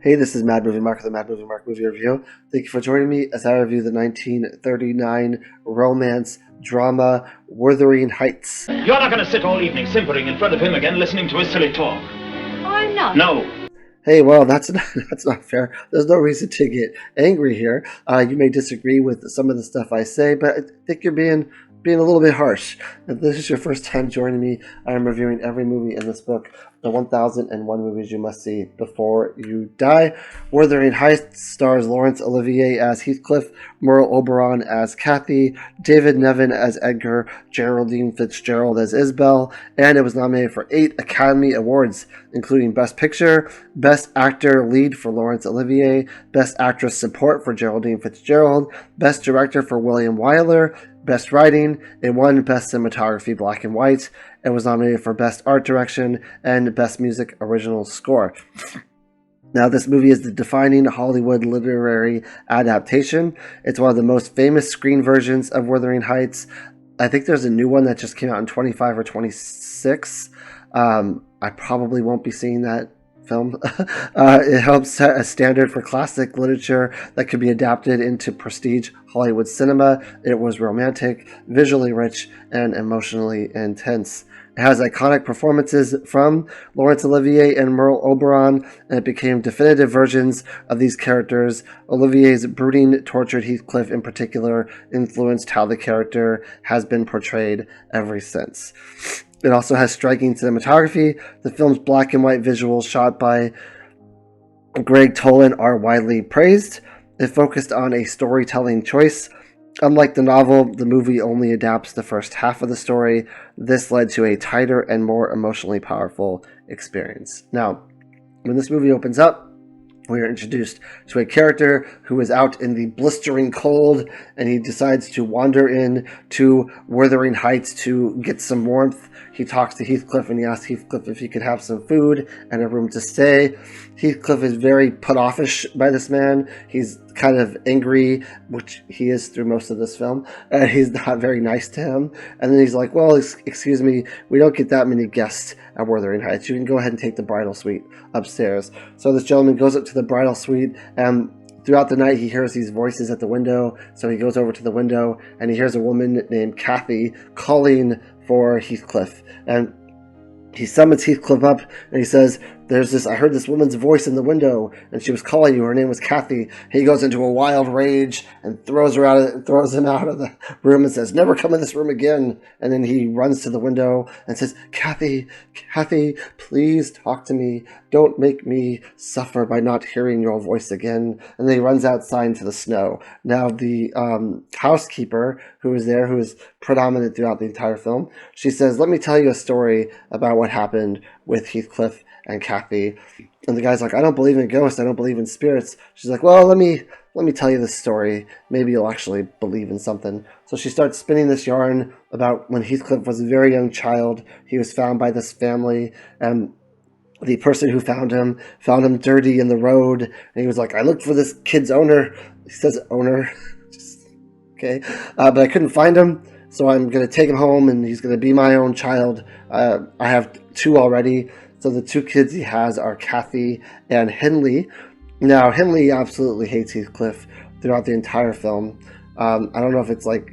Hey, this is Mad Movie Mark of the Mad Movie Mark Movie Review. Thank you for joining me as I review the 1939 romance drama Wuthering Heights. You're not going to sit all evening simpering in front of him again, listening to his silly talk. I'm not. No. Hey, well, that's not fair. There's no reason to get angry here. You may disagree with some of the stuff I say, but I think you're being a little bit harsh. If this is your first time joining me, I am reviewing every movie in this book, the 1001 Movies You Must See Before You Die. Wuthering Heights stars Laurence Olivier as Heathcliff, Merle Oberon as Cathy, David Niven as Edgar, Geraldine Fitzgerald as Isabel, and it was nominated for 8 Academy Awards, including Best Picture, Best Actor Lead for Laurence Olivier, Best Actress Support for Geraldine Fitzgerald, Best Director for William Wyler, Best Writing. It won Best Cinematography Black and White. It was nominated for Best Art Direction and Best Music Original Score. Now, this movie is the defining Hollywood literary adaptation. It's one of the most famous screen versions of Wuthering Heights. I think there's a new one that just came out in 25 or 26. I probably won't be seeing that film. It helps set a standard for classic literature that could be adapted into prestige Hollywood cinema. It was romantic, visually rich, and emotionally intense. It has iconic performances from Laurence Olivier and Merle Oberon, and it became definitive versions of these characters. Olivier's brooding, tortured Heathcliff in particular influenced how the character has been portrayed ever since. It also has striking cinematography. The film's black and white visuals shot by Gregg Toland are widely praised. It focused on a storytelling choice. Unlike the novel, the movie only adapts the first half of the story. This led to a tighter and more emotionally powerful experience. Now, when this movie opens up, we are introduced to a character who is out in the blistering cold, and he decides to wander in to Wuthering Heights to get some warmth. He talks to Heathcliff, and he asks Heathcliff if he could have some food and a room to stay. Heathcliff is very put-offish by this man. He's kind of angry, which he is through most of this film, and he's not very nice to him. And then he's like, well, excuse me, we don't get that many guests at Wuthering Heights. You can go ahead and take the bridal suite upstairs. So this gentleman goes up to the bridal suite, and throughout the night he hears these voices at the window. So he goes over to the window, and he hears a woman named Cathy calling for Heathcliff. And he summons Heathcliff up, and he says, I heard this woman's voice in the window, and she was calling you. Her name was Cathy. He goes into a wild rage and throws him out of the room and says, never come in this room again. And then he runs to the window and says, Cathy, please talk to me. Don't make me suffer by not hearing your voice again. And then he runs outside into the snow. Now, the housekeeper who is there, who is predominant throughout the entire film, she says, let me tell you a story about what happened with Heathcliff and Cathy. And the guy's like, I don't believe in ghosts, I don't believe in spirits. She's like, well, let me tell you this story. Maybe you'll actually believe in something. So she starts spinning this yarn about when Heathcliff was a very young child. He was found by this family, and the person who found him dirty in the road. And he was like, I looked for this kid's owner. He says owner. Okay. But I couldn't find him. So I'm going to take him home, and he's going to be my own child. I have 2 already. So the 2 kids he has are Cathy and Henley. Now, Henley absolutely hates Heathcliff throughout the entire film. I don't know if it's like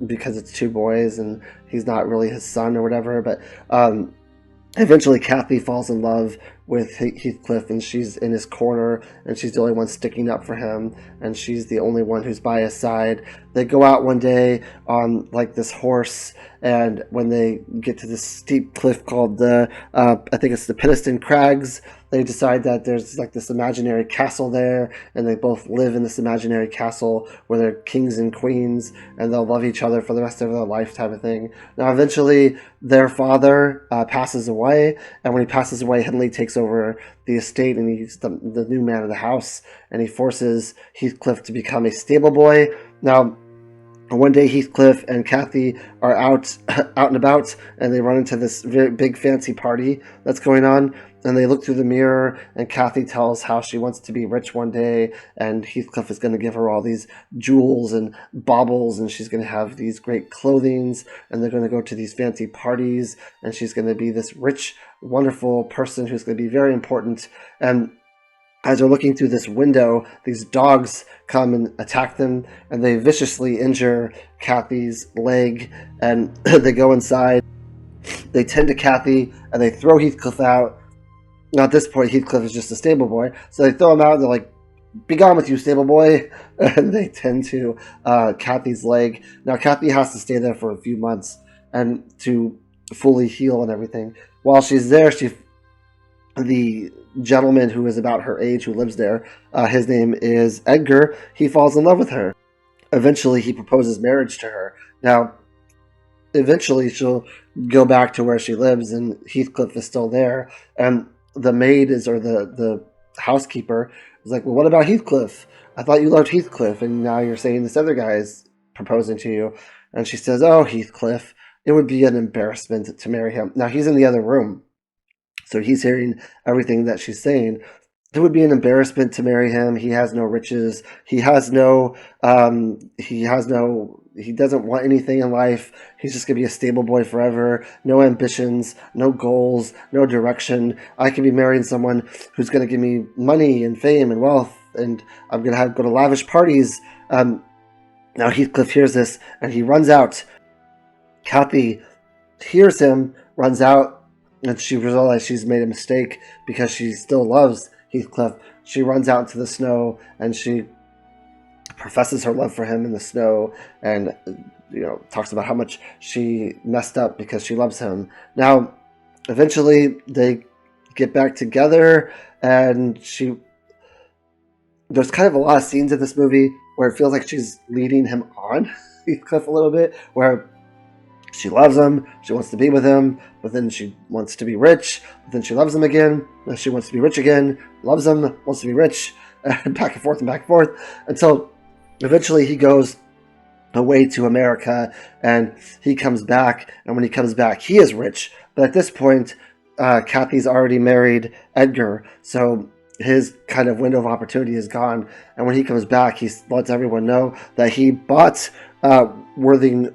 because it's 2 boys and he's not really his son or whatever, but eventually Cathy falls in love with Heathcliff, and she's in his corner, and she's the only one sticking up for him, and she's the only one who's by his side. They go out one day on like this horse, and when they get to this steep cliff called I think it's the Penistone Crags, they decide that there's like this imaginary castle there, and they both live in this imaginary castle where they're kings and queens, and they'll love each other for the rest of their life type of thing. Now, eventually, their father passes away, and when he passes away, Henley takes over the estate, and he's the new man of the house, and he forces Heathcliff to become a stable boy. Now, one day Heathcliff and Cathy are out and about, and they run into this very big fancy party that's going on, and they look through the mirror, and Cathy tells how she wants to be rich one day, and Heathcliff is going to give her all these jewels and baubles, and she's going to have these great clothings, and they're going to go to these fancy parties, and she's going to be this rich, wonderful person who's going to be very important. And as they're looking through this window, these dogs come and attack them, and they viciously injure Cathy's leg, and they go inside. They tend to Cathy, and they throw Heathcliff out. Now, at this point, Heathcliff is just a stable boy, so they throw him out, and they're like, "Be gone with you, stable boy," and they tend to Cathy's leg. Now, Cathy has to stay there for a few months and to fully heal and everything. While she's there, the gentleman who is about her age who lives there, his name is Edgar. He falls in love with her. Eventually, he proposes marriage to her. Now, eventually, she'll go back to where she lives, and Heathcliff is still there. And the maid or the housekeeper is like, "Well, what about Heathcliff? I thought you loved Heathcliff, and now you're saying this other guy is proposing to you." And she says, "Oh, Heathcliff, it would be an embarrassment to marry him." Now, he's in the other room, so he's hearing everything that she's saying. It would be an embarrassment to marry him. He has no riches. He doesn't want anything in life. He's just going to be a stable boy forever. No ambitions, no goals, no direction. I could be marrying someone who's going to give me money and fame and wealth, and I'm going to go to lavish parties. Now Heathcliff hears this, and he runs out. Cathy hears him, runs out, and she realizes she's made a mistake because she still loves Heathcliff. She runs out into the snow, and she professes her love for him in the snow, and talks about how much she messed up because she loves him. Now, eventually, they get back together, and there's kind of a lot of scenes in this movie where it feels like she's leading him on, Heathcliff, a little bit, where she loves him, she wants to be with him, but then she wants to be rich, but then she loves him again, and she wants to be rich again, loves him, wants to be rich, and back and forth, until eventually he goes away to America, and he comes back, and when he comes back, he is rich, but at this point, Cathy's already married Edgar, so his kind of window of opportunity is gone, and when he comes back, he lets everyone know that he bought Wuthering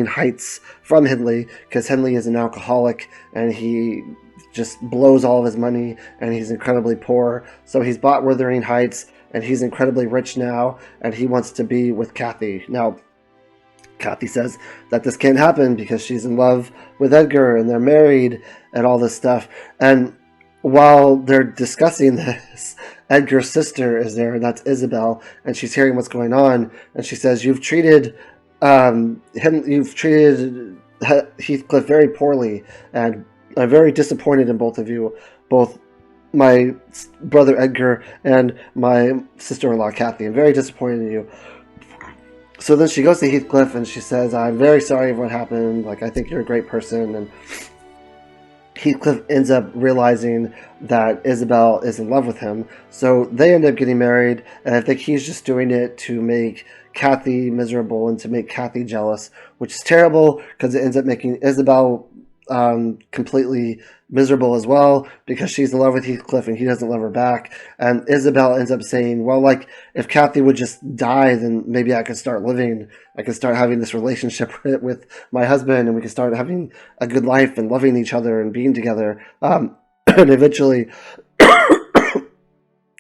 Heights from Hindley, because Hindley is an alcoholic, and he just blows all of his money, and he's incredibly poor, so he's bought Wuthering Heights, and he's incredibly rich now, and he wants to be with Cathy. Now, Cathy says that this can't happen because she's in love with Edgar, and they're married, and all this stuff, and while they're discussing this, Edgar's sister is there, and that's Isabel, and she's hearing what's going on, and she says, you've treated Heathcliff very poorly, and I'm very disappointed in both of you, both my brother Edgar and my sister-in-law Cathy. I'm very disappointed in you. So then she goes to Heathcliff, and she says, I'm very sorry for what happened, I think you're a great person, and Heathcliff ends up realizing that Isabel is in love with him, so they end up getting married, and I think he's just doing it to make Cathy miserable and to make Cathy jealous, which is terrible because it ends up making Isabel completely miserable as well because she's in love with Heathcliff and he doesn't love her back, and Isabel ends up saying, well, if Cathy would just die, then maybe I could start having this relationship with my husband, and we could start having a good life and loving each other and being together, and eventually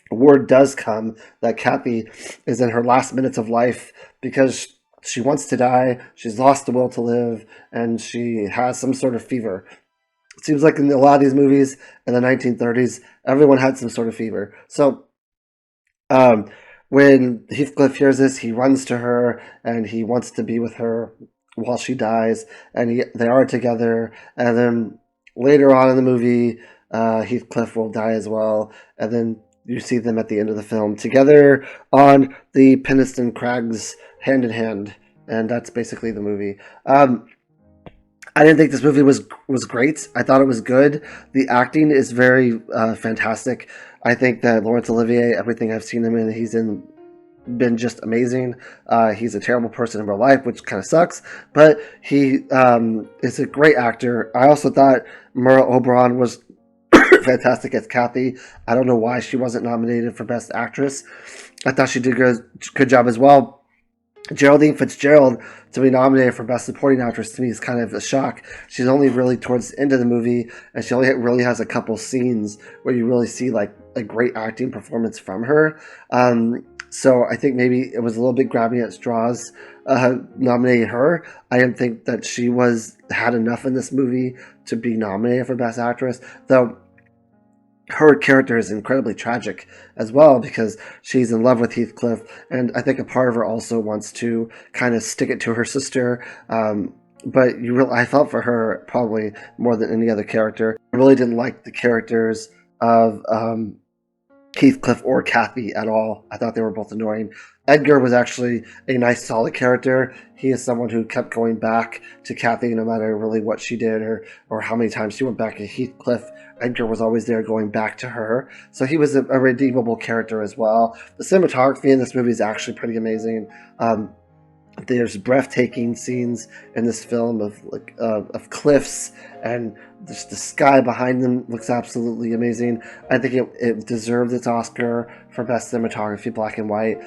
word does come that Cathy is in her last minutes of life because she wants to die, she's lost the will to live, and she has some sort of fever. It seems like in a lot of these movies in the 1930s, everyone had some sort of fever. So when Heathcliff hears this, he runs to her, and he wants to be with her while she dies, and they are together, and then later on in the movie, Heathcliff will die as well, and then you see them at the end of the film together on the Penistone Crags, hand in hand, and that's basically the movie. I didn't think this movie was great. I thought it was good. The acting is very fantastic. I think that Laurence Olivier, everything I've seen him in, been just amazing. He's a terrible person in real life, which kind of sucks, but he is a great actor. I also thought Merle Oberon was fantastic as Cathy. I don't know why she wasn't nominated for Best Actress. I thought she did a good job as well. Geraldine Fitzgerald to be nominated for Best Supporting Actress to me is kind of a shock. She's only really towards the end of the movie, and she only really has a couple scenes where you really see a great acting performance from her. So I think maybe it was a little bit grabbing at straws nominating her. I didn't think that she had enough in this movie to be nominated for Best Actress, though her character is incredibly tragic as well because she's in love with Heathcliff, and I think a part of her also wants to kind of stick it to her sister. But I felt for her probably more than any other character. I really didn't like the characters of Heathcliff or Cathy at all. I thought they were both annoying. Edgar was actually a nice, solid character. He is someone who kept going back to Cathy no matter really what she did or how many times she went back to Heathcliff. Edgar was always there going back to her. So he was a redeemable character as well. The cinematography in this movie is actually pretty amazing. There's breathtaking scenes in this film of cliffs, and just the sky behind them looks absolutely amazing. I think it deserved its Oscar for Best Cinematography, black and white.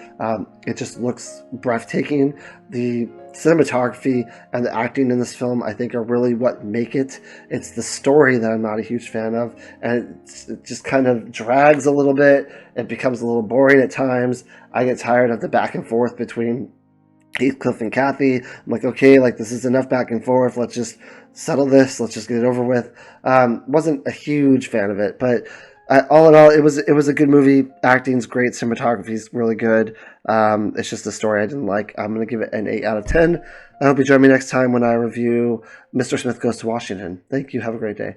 It just looks breathtaking. The cinematography and the acting in this film, I think, are really what make it. It's the story that I'm not a huge fan of, and it just kind of drags a little bit. It becomes a little boring at times. I get tired of the back and forth between Heathcliff and Cathy. I'm like, okay, like this is enough back and forth. Let's just settle this. Let's just get it over with. Wasn't a huge fan of it, but all in all, it was a good movie. Acting's great, cinematography's really good. It's just the story I didn't like. I'm gonna give it an 8 out of 10. I hope you join me next time when I review Mr. Smith Goes to Washington. Thank you. Have a great day.